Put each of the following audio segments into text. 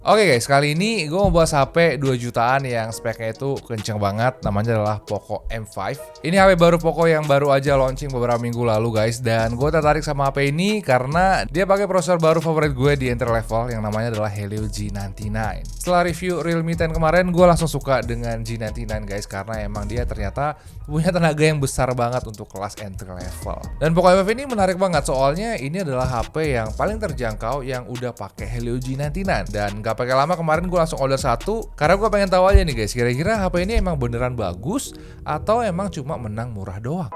Oke guys, kali ini gue mau bahas HP 2 jutaan yang speknya itu kenceng banget. Namanya adalah Poco M5. Ini HP baru Poco yang baru aja launching beberapa minggu lalu guys. Dan gue tertarik sama HP ini karena dia pakai prosesor baru favorit gue di entry level yang namanya adalah Helio G99. Setelah review Realme 10 kemarin, gue langsung suka dengan G99 guys. Karena emang dia ternyata punya tenaga yang besar banget untuk kelas entry level. Dan Poco M5 ini menarik banget soalnya ini adalah HP yang paling terjangkau yang udah pakai Helio G99. Dan gak pakai lama kemarin gue langsung order satu karena gue pengen tahu aja nih guys, kira-kira HP ini emang beneran bagus atau emang cuma menang murah doang.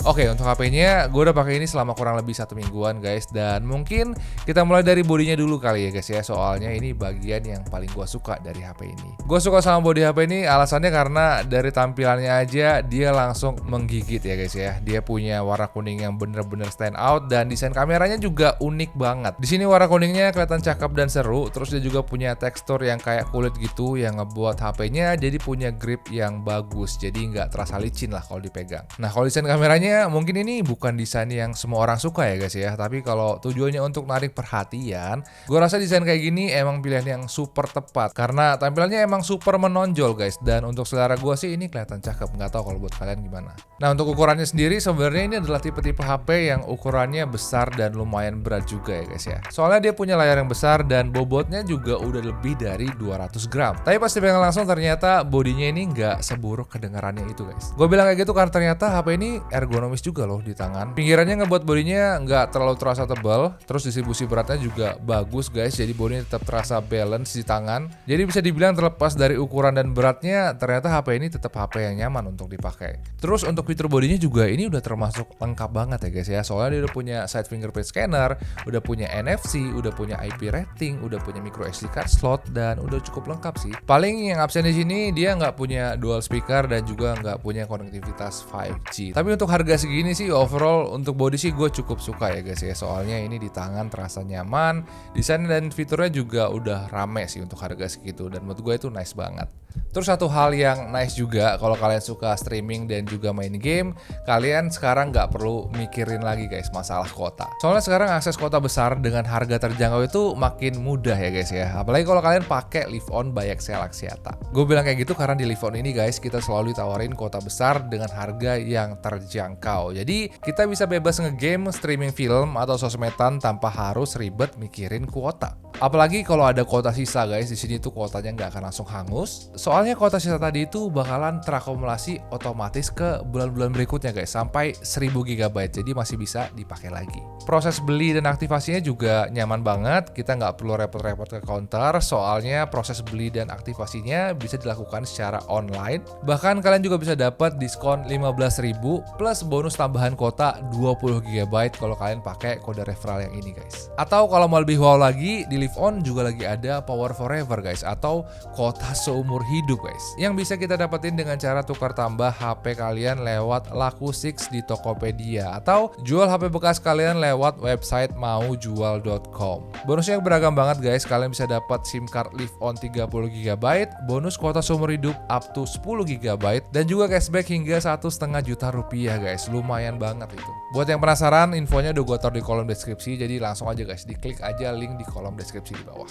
Oke, untuk HP-nya gue udah pakai ini selama kurang lebih 1 mingguan guys. Dan mungkin kita mulai dari bodinya dulu kali ya guys ya. Soalnya ini bagian yang paling gue suka dari HP ini. Gue suka sama bodi HP ini alasannya karena dari tampilannya aja dia langsung menggigit ya guys ya. Dia punya warna kuning yang bener-bener stand out dan desain kameranya juga unik banget. Di sini warna kuningnya kelihatan cakep dan seru. Terus dia juga punya tekstur yang kayak kulit gitu yang ngebuat HP-nya jadi punya grip yang bagus. Jadi nggak terasa licin lah kalau dipegang. Nah, kalau desain kameranya mungkin ini bukan desain yang semua orang suka ya guys ya. Tapi kalau tujuannya untuk narik perhatian, gue rasa desain kayak gini emang pilihan yang super tepat. Karena tampilannya emang super menonjol guys. Dan untuk selera gue sih ini kelihatan cakep. Nggak tahu kalau buat kalian gimana. Nah, untuk ukurannya sendiri sebenarnya ini adalah tipe-tipe HP yang ukurannya besar dan lumayan berat juga ya guys ya. Soalnya dia punya layar yang besar dan bobotnya juga udah lebih dari 200 gram. Tapi pas dipegang langsung ternyata bodinya ini nggak seburuk kedengarannya itu guys. Gue bilang kayak gitu karena ternyata HP ini ergonomis juga loh di tangan. Pinggirannya ngebuat bodinya nggak terlalu terasa tebal. Terus distribusi beratnya juga bagus guys. Jadi bodinya tetap terasa balance di tangan. Jadi bisa dibilang terlepas dari ukuran dan beratnya, ternyata HP ini tetap HP yang nyaman untuk dipakai. Terus untuk fitur bodinya juga ini udah termasuk lengkap banget ya guys ya. Soalnya dia udah punya side fingerprint scanner, udah punya NFC, udah punya IP rating, udah punya micro SD card slot, dan udah cukup lengkap sih. Paling yang absen di sini dia nggak punya dual speaker dan juga nggak punya konektivitas 5G. Tapi untuk harga segini sih overall untuk body sih gue cukup suka ya guys ya. Soalnya ini di tangan terasa nyaman, desain dan fiturnya juga udah rame sih untuk harga segitu dan menurut gue itu nice banget. Terus satu hal yang nice juga kalau kalian suka streaming dan juga main game, kalian sekarang nggak perlu mikirin lagi guys masalah kota. Soalnya sekarang akses kota besar dengan harga terjangkau itu makin mudah ya guys ya. Apalagi kalau kalian pakai Live On by XL Axiata. Gue bilang kayak gitu karena di Live On ini guys kita selalu ditawarin kota besar dengan harga yang terjangkau. Jadi kita bisa bebas ngegame, streaming film atau sosmedan tanpa harus ribet mikirin kuota. Apalagi kalau ada kuota sisa guys, di sini tuh kuotanya nggak akan langsung hangus. Soalnya kuota sisa tadi itu bakalan terakumulasi otomatis ke bulan-bulan berikutnya guys, sampai 1000 GB, jadi masih bisa dipakai lagi. Proses beli dan aktivasinya juga nyaman banget, kita nggak perlu repot-repot ke counter, soalnya proses beli dan aktivasinya bisa dilakukan secara online. Bahkan kalian juga bisa dapat diskon 15.000 plus bonus tambahan kuota 20 GB kalau kalian pakai kode referral yang ini guys. Atau kalau mau lebih wow lagi, di Live On juga lagi ada Power Forever guys, atau kuota seumur hidup guys, yang bisa kita dapetin dengan cara tukar tambah HP kalian lewat Laku6 di Tokopedia atau jual HP bekas kalian lewat website maujual.com. Bonusnya beragam banget guys, kalian bisa dapat SIM card Live On 30 GB, bonus kuota seumur hidup up to 10 GB, dan juga cashback hingga 1,5 juta rupiah guys. Lumayan banget itu. Buat yang penasaran, infonya udah gue taruh di kolom deskripsi, jadi langsung aja guys, diklik aja link di kolom deskripsi di bawah.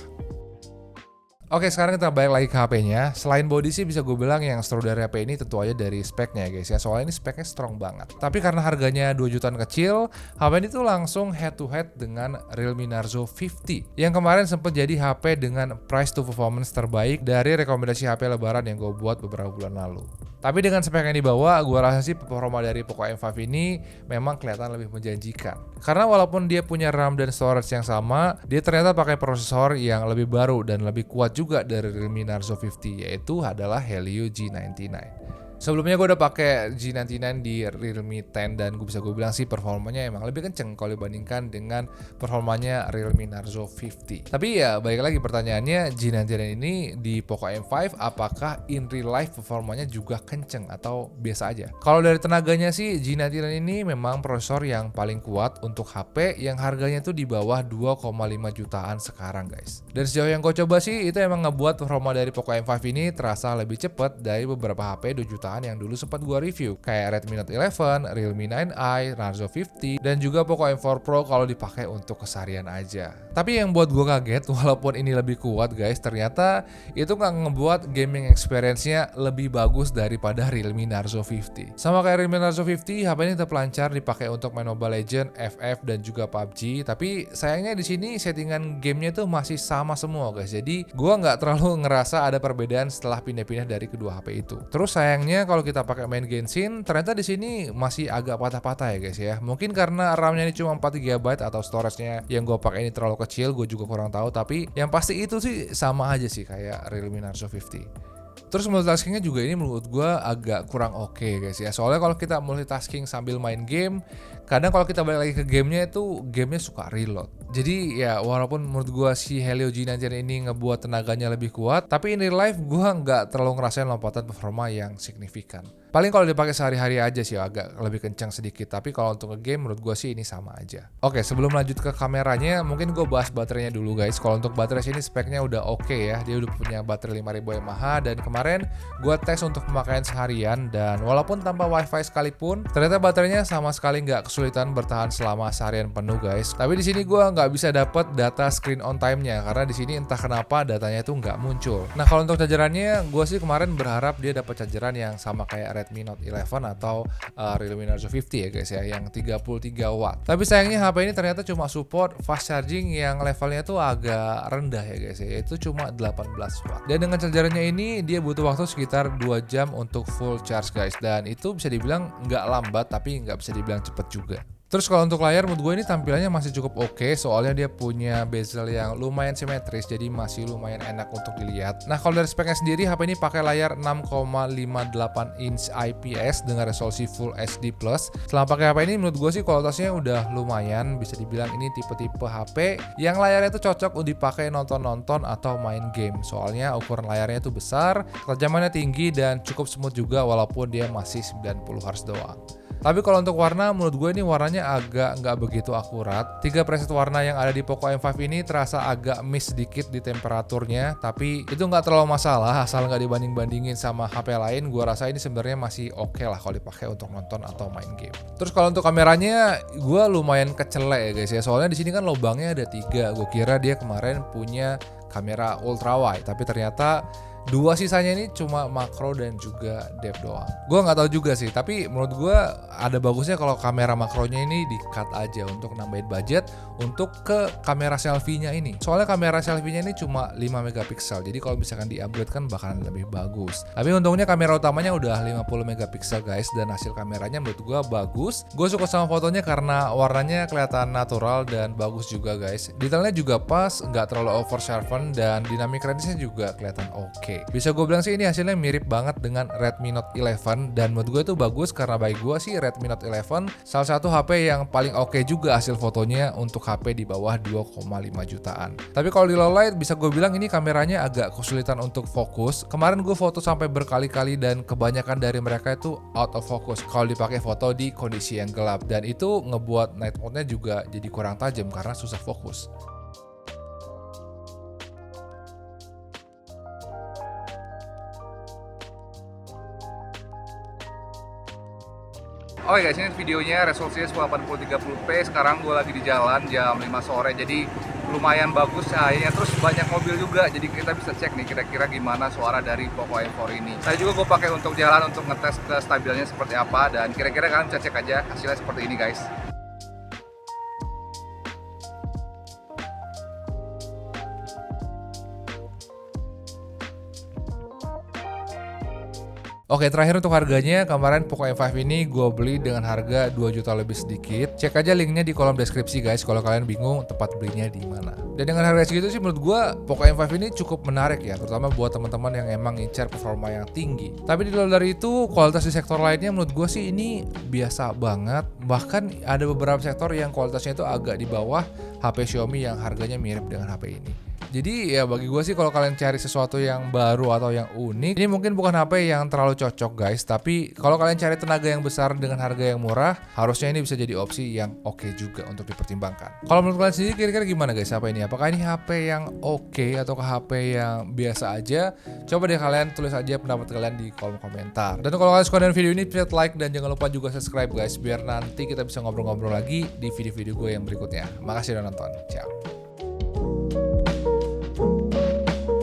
Oke, sekarang kita balik lagi ke HP-nya. Selain body sih bisa gue bilang yang seru dari HP ini tentu aja dari speknya ya guys ya. Soalnya ini speknya strong banget. Tapi karena harganya 2 jutaan kecil, HP ini tuh langsung head to head dengan Realme Narzo 50. Yang kemarin sempat jadi HP dengan price to performance terbaik dari rekomendasi HP lebaran yang gue buat beberapa bulan lalu. Tapi dengan spek yang dibawa, gue rasa sih performa dari Poco M5 ini memang kelihatan lebih menjanjikan. Karena walaupun dia punya RAM dan storage yang sama, dia ternyata pakai prosesor yang lebih baru dan lebih kuat juga dari Realme Narzo 50, yaitu adalah Helio G99. Sebelumnya gue udah pakai G99 di Realme 10 dan gue bilang sih performanya emang lebih kenceng kalau dibandingkan dengan performanya Realme Narzo 50. Tapi ya balik lagi pertanyaannya, G99 ini di Poco M5 apakah in real life performanya juga kenceng atau biasa aja? Kalau dari tenaganya sih G99 ini memang prosesor yang paling kuat untuk HP yang harganya tuh di bawah 2,5 jutaan sekarang guys. Dan sejauh yang gue coba sih itu emang ngebuat performa dari Poco M5 ini terasa lebih cepat dari beberapa HP 2 jutaan jutaan yang dulu sempat gua review, kayak Redmi Note 11, Realme 9i, Narzo 50, dan juga Poco M4 Pro kalau dipakai untuk keseharian aja. Tapi yang buat gua kaget, walaupun ini lebih kuat guys, ternyata itu nggak ngebuat gaming experience-nya lebih bagus daripada Realme Narzo 50. Sama kayak Realme Narzo 50, HP ini tetap lancar dipakai untuk main Mobile Legends, FF, dan juga PUBG. Tapi sayangnya di sini settingan gamenya tuh masih sama semua guys. Jadi gua nggak terlalu ngerasa ada perbedaan setelah pindah-pindah dari kedua HP itu. Terus sayangnya kalau kita pakai main Genshin, ternyata di sini masih agak patah-patah ya guys ya. Mungkin karena RAM-nya ini cuma 4 GB atau storage-nya yang gue pakai ini terlalu kecil, gue juga kurang tahu. Tapi yang pasti itu sih sama aja sih kayak Realme Narzo 50. Terus multitaskingnya juga ini menurut gue agak kurang oke guys ya. Soalnya kalau kita multitasking sambil main game, kadang kalau kita balik lagi ke gamenya itu gamenya suka reload. Jadi ya walaupun menurut gue si Helio G99 ini ngebuat tenaganya lebih kuat, tapi in real life gue nggak terlalu ngerasain lompatan performa yang signifikan. Paling kalau dipakai sehari-hari aja sih agak lebih kencang sedikit, tapi kalau untuk nge-game menurut gue sih ini sama aja. Oke, sebelum lanjut ke kameranya, mungkin gue bahas baterainya dulu guys. Kalau untuk baterai sini speknya udah oke ya, dia udah punya baterai 5000 mAh dan kemarin gue tes untuk pemakaian seharian dan walaupun tanpa wifi sekalipun, ternyata baterainya sama sekali nggak kesulitan bertahan selama seharian penuh guys. Tapi di sini gue nggak bisa dapat data screen on time-nya karena di sini entah kenapa datanya itu nggak muncul. Nah kalau untuk chargerannya, gue sih kemarin berharap dia dapat chargeran yang sama kayak Redmi Note 11 atau Realme Narzo 50 ya guys ya, yang 33 watt. Tapi sayangnya HP ini ternyata cuma support fast charging yang levelnya tuh agak rendah ya guys ya, yaitu cuma 18 watt. Dan dengan chargerannya ini dia butuh waktu sekitar 2 jam untuk full charge guys, dan itu bisa dibilang nggak lambat tapi nggak bisa dibilang cepet juga. Terus kalau untuk layar menurut gue ini tampilannya masih cukup oke, soalnya dia punya bezel yang lumayan simetris jadi masih lumayan enak untuk dilihat. Nah kalau dari speknya sendiri HP ini pakai layar 6,58 inch IPS dengan resolusi Full HD+. Selama pakai HP ini menurut gue sih kualitasnya udah lumayan, bisa dibilang ini tipe-tipe HP yang layarnya itu cocok untuk dipakai nonton-nonton atau main game. Soalnya ukuran layarnya itu besar, ketajamannya tinggi dan cukup smooth juga walaupun dia masih 90 Hz doang. Tapi kalau untuk warna, menurut gue ini warnanya agak nggak begitu akurat. 3 preset warna yang ada di Poco M5 ini terasa agak miss sedikit di temperaturnya, tapi itu nggak terlalu masalah asal nggak dibanding-bandingin sama HP lain. Gue rasa ini sebenarnya masih oke lah kalau dipakai untuk nonton atau main game. Terus kalau untuk kameranya, gue lumayan kecelek ya guys ya. Soalnya di sini kan lubangnya ada 3. Gue kira dia kemarin punya kamera ultra wide, tapi ternyata 2 sisanya ini cuma makro dan juga depth doang. Gue nggak tahu juga sih, tapi menurut gue ada bagusnya kalau kamera makronya ini di cut aja untuk nambahin budget untuk ke kamera selfie-nya ini. Soalnya kamera selfie-nya ini cuma 5 megapiksel, jadi kalau misalkan di-upgrade kan bakalan lebih bagus. Tapi untungnya kamera utamanya udah 50 megapiksel guys, dan hasil kameranya menurut gue bagus. Gue suka sama fotonya karena warnanya kelihatan natural dan bagus juga guys. Detailnya juga pas, nggak terlalu over sharpen, dan dynamic range-nya juga kelihatan oke. Bisa gue bilang sih ini hasilnya mirip banget dengan Redmi Note 11, dan menurut gue itu bagus karena bagi gue sih Redmi Note 11 salah satu HP yang paling oke juga hasil fotonya untuk HP di bawah 2,5 jutaan. Tapi kalau di low light bisa gue bilang ini kameranya agak kesulitan untuk fokus. Kemarin gue foto sampai berkali-kali dan kebanyakan dari mereka itu out of focus kalau dipakai foto di kondisi yang gelap, dan itu ngebuat night mode-nya juga jadi kurang tajam karena susah fokus. Oke guys, ini videonya resolusinya 1080p. Sekarang gue lagi di jalan jam 5 sore, jadi lumayan bagus cahayanya. Terus banyak mobil juga, jadi kita bisa cek nih kira-kira gimana suara dari Poco M4 ini. Saya juga gue pakai untuk jalan untuk ngetes kestabilannya seperti apa, dan kira-kira kalian bisa cek aja hasilnya seperti ini guys. Oke, terakhir untuk harganya, kemarin Poco M5 ini gue beli dengan harga 2 juta lebih sedikit. Cek aja linknya di kolom deskripsi guys kalau kalian bingung tempat belinya di mana. Dan dengan harga segitu sih menurut gue Poco M5 ini cukup menarik ya, terutama buat teman-teman yang emang ngincar performa yang tinggi. Tapi di luar dari itu, kualitas di sektor lainnya menurut gue sih ini biasa banget. Bahkan ada beberapa sektor yang kualitasnya itu agak di bawah HP Xiaomi yang harganya mirip dengan HP ini. Jadi ya bagi gue sih kalau kalian cari sesuatu yang baru atau yang unik, ini mungkin bukan HP yang terlalu cocok guys. Tapi kalau kalian cari tenaga yang besar dengan harga yang murah, harusnya ini bisa jadi opsi yang oke juga untuk dipertimbangkan. Kalau menurut kalian sendiri kira-kira gimana guys HP ini? Apakah ini HP yang oke atau HP yang biasa aja? Coba deh kalian tulis aja pendapat kalian di kolom komentar. Dan kalau kalian suka dengan video ini, please like dan jangan lupa juga subscribe guys, biar nanti kita bisa ngobrol-ngobrol lagi di video-video gue yang berikutnya. Makasih udah nonton. Ciao.